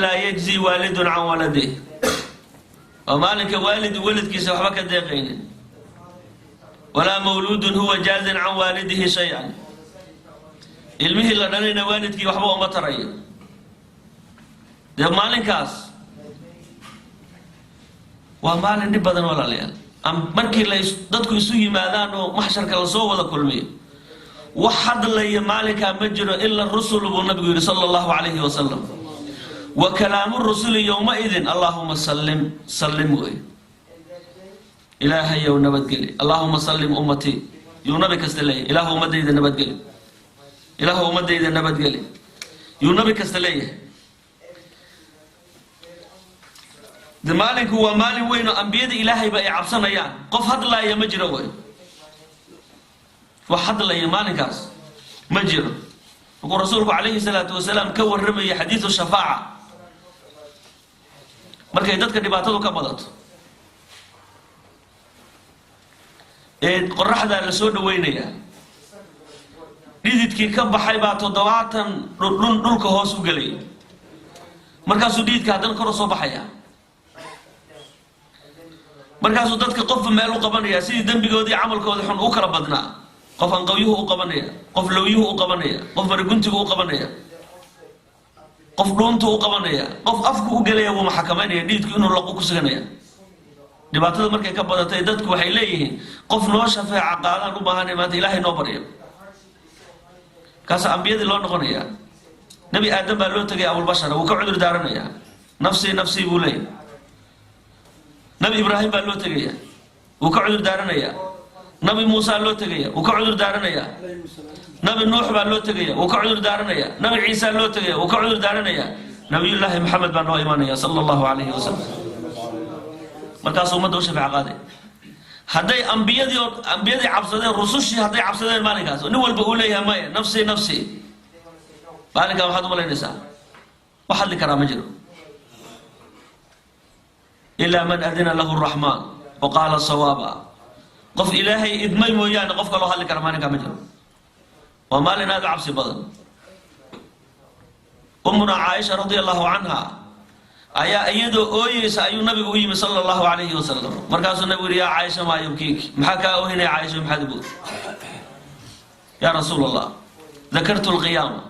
لا يجزي والد عن ولده ومالك والد ولد كيس وحبك الدقين ولا مولود هو جاز عن والده شيئا علمه لدينا والدك وحبه ومطرية ده مالكاس ومالك نبضا ولا ليال markii la dadku isu yimaadaan oo maxsharka la soo wada kulmiyo waxad la maalinka ma jiro illa rasuuluhu nabiga sallallahu alayhi wa sallam wa kalaamu rasuuli yawma idin allahumma sallim wa ilaahay wa nabadgeli allahumma sallim ummati yu nabi kastalay ilaahu ummadayda nabadgeli ilaahu ummadayda nabadgeli yu nabi kastalay مالك هو مالي وين أنبياء إلهي بقى عبسنا يعني قف هذا لا يمجر وين وحد لا يمالكاس مجر وقال رسوله عليه الصلاة والسلام كور رمي حديث الشفاعة مركز يدك دبعته كبضت قرح هذا الرسول وينيا ريدت كي كب حيبات ضواتا نلك هوس وقلي مركز سديد كهذا كرسو بحيا markaasuu dadka qof meel u qabanaya sidii dambigoodii amalkooda xun u kala badnaa qof aan qawiyuhu u qabanaya qof lawiyuhu u qabanaya qof marguntigu u qabanaya qof dhuuntu u qabanaya qof afku u galaya wuu maxkamaynaya dhiidku inuu laqo ku suganaya dhibaatada markay ka badatay dadku waxay leeyihiin qof noo shafaaca qaadan u baahan maanta ilaahay noo bariyo kaas ambiyada loo noqonaya nabi aadam baa loo tagay abul bashar uu ka cudur daaranaya nafsi buu leeyahay نبي إبراهيم بقى له تجيا وكعذر دارنايا نبي موسى له تجيا وكعذر دارنايا نبي نوح بقى له تجيا وكعذر دارنايا نبي عيسى له تجيا وكعذر دارنايا نبي الله محمد بن إيمانيا صلى الله عليه وسلم مركز أمة دوشة في عقاده هذي أنبياء عبسدين رسوشي هذي عبسدين مالكاس نول بقول يا ماي نفسي مالك واحد ولا نساء واحد لكرامة جرو إلا من أذن له الرحمن وقال صوابا قف إلهي إدمي ويانا قف قالوا هل كرمانك مجر وما لنا هذا عبس بدل أمنا عائشة رضي الله عنها أيا أيدو أويس أيو النبي أويم صلى الله عليه وسلم مركز النبي يا عائشة ما يبكيك محكا أوهنا يا عائشة محدبوت يا رسول الله ذكرت القيامة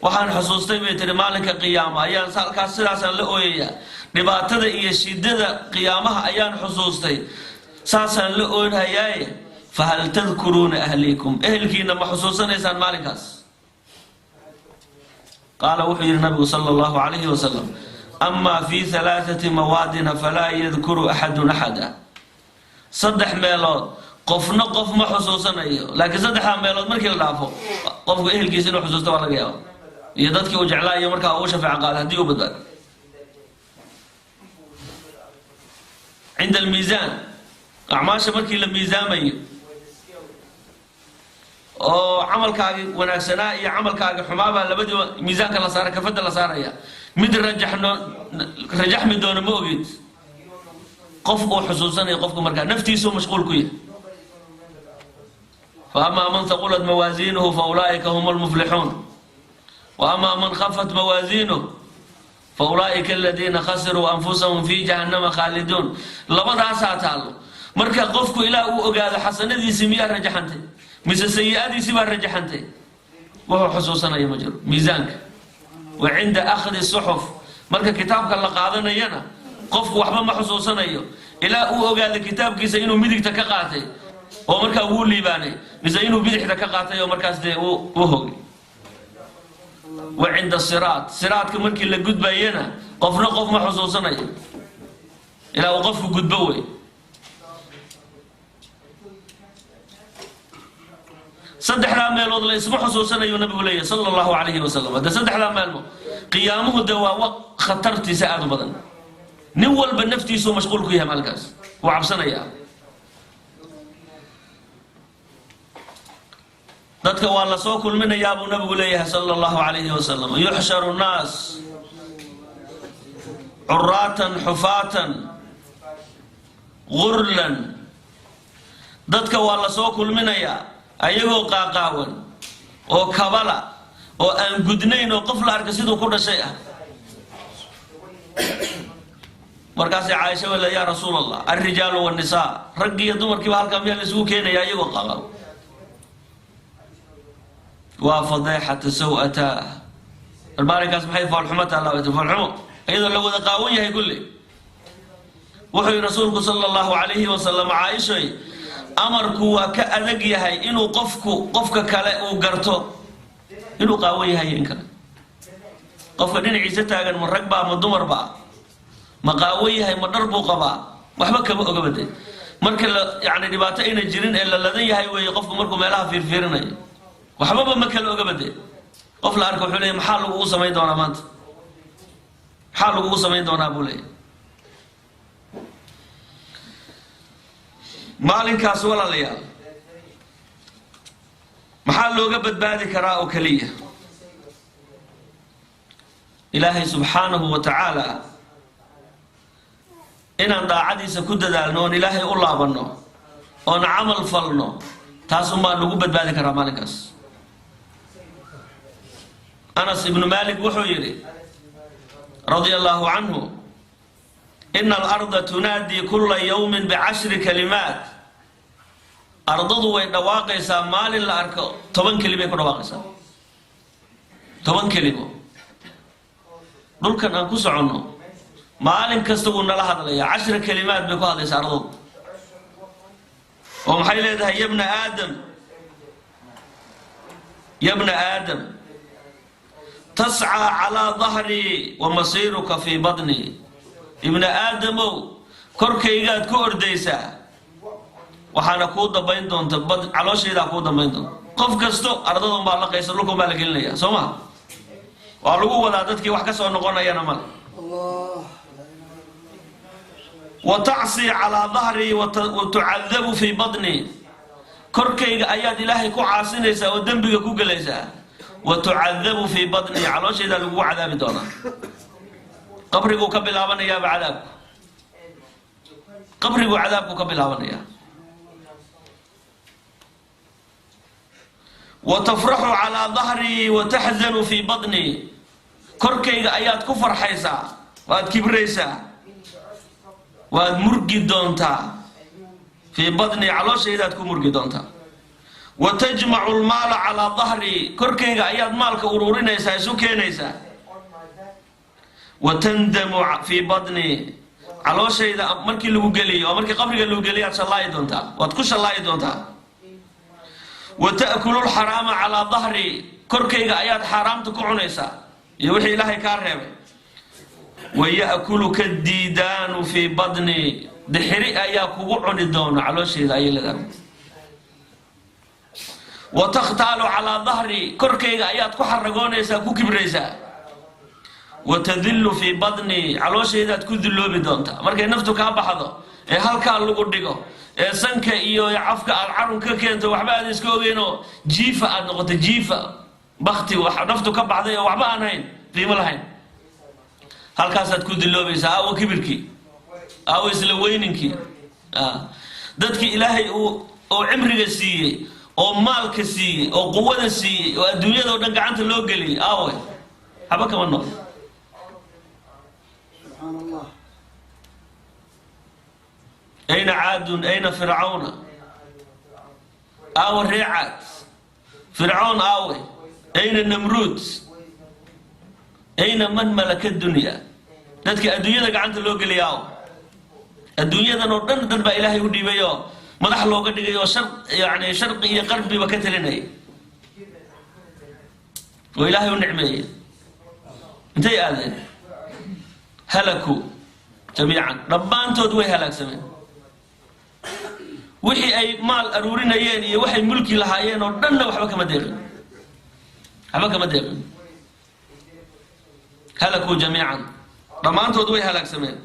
وحان حصوصتي بيتر مالك قيامة أيان سألك السلاسة لأويا dhibaatada iyo shidada qiyaamaha ayaan xusuustay saasan la oonayay fahal tadhkuruna ahlikum ahlkiina ma xusuusanaysan maalinkaas qala wuxuu nabi sallallahu alayhi wa sallam amma fi thalathati mawadin fala yadhkuru ahadun ahada saddex meelood qofna qof ma xusuusanayo laakiin saddex meelood markii la dhaafo qofku ahlkiisa inuu xusuusto waa laga yaabaa iyo dadkii uu jeclaayo marka uu shafaac qaado hadii uu badbaado عند الميزان أعماش مركي الميزان مي أو عمل كاج وناكسنا يا عمل كاج حمابة لبدو ميزان كلا صار كفد لا صار يا مد رجح من دون موجود قفوا حسوسا يقفوا مركا نفتي سو مشغول كويه فأما من ثقلت موازينه فأولئك هم المفلحون وأما من خفت موازينه فأولئك الذين خسروا أنفسهم في جهنم خالدون لبدا ساتالو مركا قفكو إلى أوغاد حسندي سميا رجحنتي مس سيئاتي سبا رجحنتي وهو حسوسنا يا مجر ميزانك وعند أخذ الصحف مركا كتابك الله قادنا ينا قفكو وحبا ما حسوسنا إلى أوغاد كتاب كيسا إنو مدك تكاقاتي ومركا أقول لي باني مس إنو بدح تكاقاتي ومركا سدي وهوغي وعند الصراط صراط كمركي اللي قد بينا قفنا قف ما حصوصنا إلى وقف قد بوي صدح لا مال الله اسمه حصوصنا النبي وليه صلى الله عليه وسلم هذا صدح لا مال قيامه دواء خطرت ساعات بدن نول بالنفتي سو مشغول فيها مالكاس وعبسنا يا dadka waa la soo kulminayaa buu nabigu leeyahay sallallahu alayhi wa sallam yuhsharu an-nas urratan hufatan ghurlan dadka waa la soo kulminayaa ayagoo qaaqaawan oo kabala oo aan gudnayn oo qof la arka sidoo ku dhashay ah markaas Aisha wala ya Rasuulallah ar-rijaalu wan-nisaa rag iyo dumarkii halka meel isugu keenaya ayagoo qaba wa fadihatu sawata al-barikas maxay falxumata Allah wa falxumo ayadoo la wada qaawan yahay kulli wuxuu rasuulku sallallahu alayhi wa sallam Aisha amarku waa ka adag yahay inuu qofka kale uu garto inuu qaawan yahay in kale qofka dhinaciisa taagan ma rag baa ma dumar baa ma qaawan yahay ma dhar buu qabaa waxba kama oga baday marka yaani dhibaato ina jirin ee la ladan yahay way qofku markuu meelaha fiirfiirinayo waxba ma kala oga baday qof la arko wuxuu leeyahay maxaa lagu sameyn doonaa maanta maxaa lagu sameyn doonaa buu leeyahay maalinkaas walaalayaal maxaa looga badbaadi karaa oo kaliya ilaahay subhanahu wa ta'ala inaan daacadiisa ku dadaalno oo ilaahay u laabano oo amal falno taas uma lagu badbaadi karaa maalinkaas Anas ibn Malik wuxuu yiri radiyallahu anhu إن الأرض تنادي كل يوم ب10 كلمات أرضه ويدواقيسا مال الأرك 10 كلمة كدواقيسا 10 كلمة دول كان أنكو سعنو مال كستقولنا لها هذا 10 كلمات بكو هذه أرضه ومحيل يدها يا ابن آدم يا ابن آدم تسعى على ظهري ومصيرك في بطني ابن آدم كركيغاد كو أرديسا وحانا كو دبين دونتا علوشيدا كو دبين دونتا قف كستو أرددهم بالله قيسر لكم بالك إلنيا سوما وعلقوا ولادتك وحكسوا نقولنا يا نمال وتعصي على ظهري وتعذب في بطني كركيغ آيات إلهي كو عاصينيسا ودنبغ كو قليسا وتعذب في بطني علوشيدا لقوا عذاب دونا قبرك كبلاوان يا بعذاب قبرك عذابك كبلاوان يا وتفرح على ظهري وتحزن في بطني كركي آيات كفر حيسا واد كبريسا واد مرقي دونتا في بطني على شيدات كمرقي دونتا وتجمع المال على ظهري كركي آيات مالك أرورينيسا سوكينيسا وتندم في بطني على شيء مركي لو غلي او مركي قبرك لو غلي الله يدونتا وتكش الله يدونتا وتاكل الحرام على ظهري كركيغا ايات حرامته كعنيسا يوحي الهي كارهب وياكلك الديدان في بطني دحري ايا كوغو عني دون على شيء اي لغم وتختال على ظهري كركيغا ايات كحرغونيسا كوكبريسا وتذل في بطني على شيء تكذلو بدونتا markay naftu ka baxdo ee halka lagu dhigo ee sanka iyo afka alcarun ka keento waxba aad iska ogeeno jiifa aad noqoto jiifa baqti wax naftu ka baxday waxba aan hayn qiimo lahayn halkaas aad ku diloobaysaa aw kibirki aw isla weyninki dadkii ilaahay oo cimriga siiyay oo maalka siiyay oo quwada siiyay oo adduunyada oo dhan gacanta loo galiyay aaway haba kama noqdo أين عاد أين فرعون أو الرعاد فرعون آوي أين النمرود أين من ملك الدنيا dadka adduunyada gacanta loo galiyaa adduunyadan oo dhan ba Ilaahay u dhiibayo madax looga dhigayo yaani sharqi iyo qarbi ba ka talinay oo Ilaahay u nicmeeyay intay aadeen halaku jamiican dhammaantood way halaagsameen wixii ay maal aruurinayeen iyo waxay mulki lahaayeen oo dhan waxba kama deeqin halaku jamiican dhammaantood way halaagsameen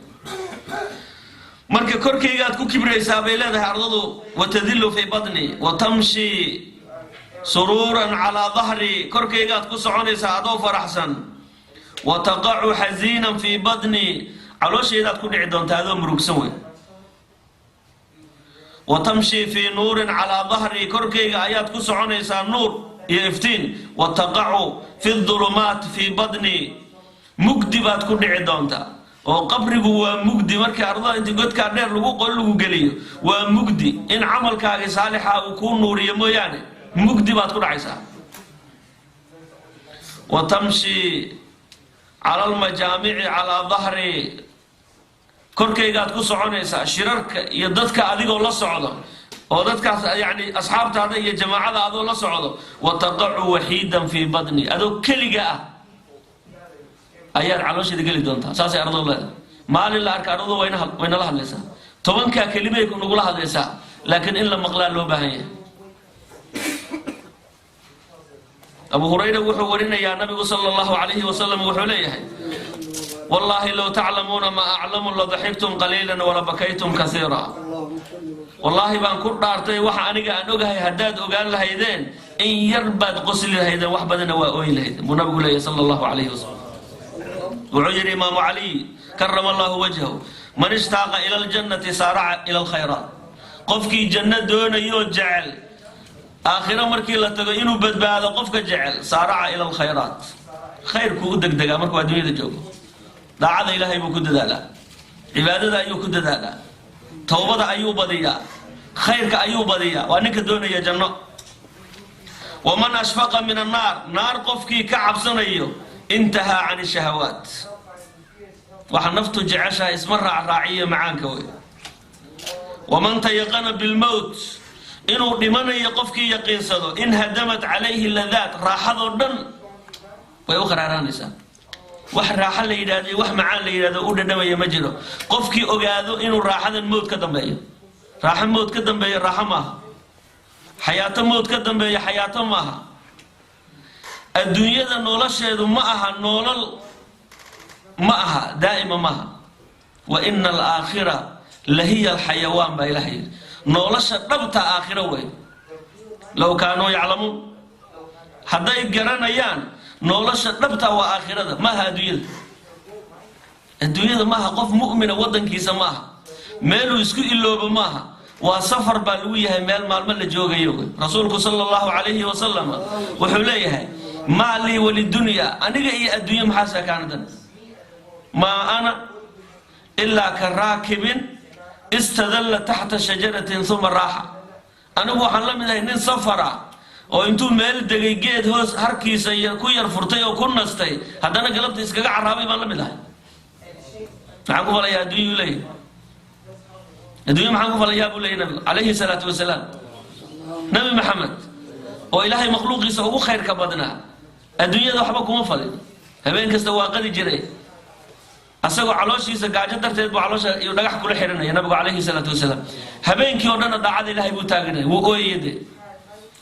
marka korkayga aad ku kibraysaa bay leedahay ardadu watadillu fi badni wa tamshi sururan ala dhahri korkayga aad ku soconaysaa adoo faraxsan wa taqa'u hazinan fi badni calooshayda aad ku dhici doontaa adoo murugsan way wa tamshi fi nurin ala dhahri korkayga ayaad ku soconaysaa nuur iyo iftiin wa taqa'u fi dhulumat fi badni mugdi baad ku dhici doontaa oo qabrigu waa mugdi markii ardada inta godka dheer lagu qol lagu geliyo waa mugdi in amalkaaga saalixa uu ku nuuriyo mooyaane mugdi baad ku dhacaysaa wa tamshi ala al-majami'i ala dhahri korkaygaad ku soconaysaa shirarka iyo dadka adigoo la socdo oo dadkaas yani asxaabtaada iyo jamaacada adoo la socdo wa taqa'u wahidan fi badni adoo kaliga ah ayaad calooshida gali doontaa saasay ardada leedahay maalin la arka ardada wayna la hadlaysaa tobanka kelimay ku nagu la hadlaysaa laakiin in la maqlaa loo baahan yahay Abu Hurayra wuxuu warinayaa nabigu sallallahu alayhi wa sallam wuxuu leeyahay wallahi law ta'lamuna ma a'lamu la dhahiktum qalilan wa la bakaytum kaseera wallahi baan ku dhaartay waxa aniga aan ogahay hadaad ogaan lahaydeen in yar baad qosli lahaydeen wax badan waa ooyin lahaydeen nabigu leeyahay sallallahu alayhi wa sallam وعجر إمام علي كرم الله وجهه من اشتاق إلى الجنة سارع إلى الخيرات قفك جنة دون يجعل آخر مركي لا تغينوا بدبعد قفك جعل سارع إلى الخيرات خير كودك دقا مركو أدمية الجوب دعا إلهي بكد دالا عبادة أيو كد دالا توبة أيو بديا خيرك أيو بديا وأنك دون يا جنة ومن أشفق من النار نار قفك كعب سنيو انتهى عن الشهوات وحنفت جعشها اسمرها الراعية معانك ومن تيقن بالموت إنه لمن يقفك يقين صدو إن هدمت عليه اللذات راحضوا الدن ويأخرى رانسا وح راحة ليلادي وح معان ليلادي أولا دم يمجره قفك أقادو إنه راحة الموت كدن بي راحة الموت كدن بي راحة ماها حياة الموت كدن بي حياة ماها الدنيا نولشهدو معها نولل معها دائما معها وإن الآخرة لهي الحيوان بإلهي نولش دبتا آخرة وين لو كانوا يعلمون حدا يقران أيان نولش دبتا وآخرة ما ها الدنيا معها قف مؤمنة ودن كيسا معها ميلو يسكو إلو بماها وسفر بالوية ميل مال جوغا يوغا رسولك صلى الله عليه وسلم وحوليها ما لي وللدنيا أنا هي الدنيا محاسة كانت ما أنا إلا كراكب استدل تحت شجرة ثم راحة أنا هو حلم إذا سفرة أو أنتم مال دقيقات هو هركي سير كوير فرتي أو كنا استي هذا أنا قلبت إسكاع عربي ما لم يلاه معكم ولا يا الدنيا لي الدنيا معكم ولا يا أبو لي عليه الصلاة والسلام نبي محمد وإلهي مخلوق يسوي خير كبدنا الدنيا ذو حبكم مفضل هبين كستوى قد جري أسقوا علوشي سجاجة ترتيب علوش يدقح كل حيرنا يا نبي عليه الصلاة والسلام هبين كيونا دعاء إلهي بتاعنا وأويد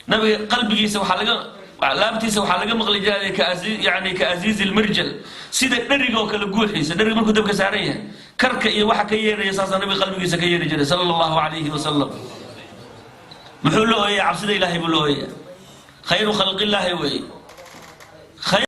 نبي قلبي يسوي حلقة لابتي يسوي حلقة مغلي جالي كأزيز يعني كأزيز المرجل سيدك نرجع كالجوح يس نرجع من كتب كسارية كرك يوحى كير يساس نبي قلبي يسكير جري صلى الله عليه وسلم محلو يا عبد الله إلهي بلوه خير خلق الله وي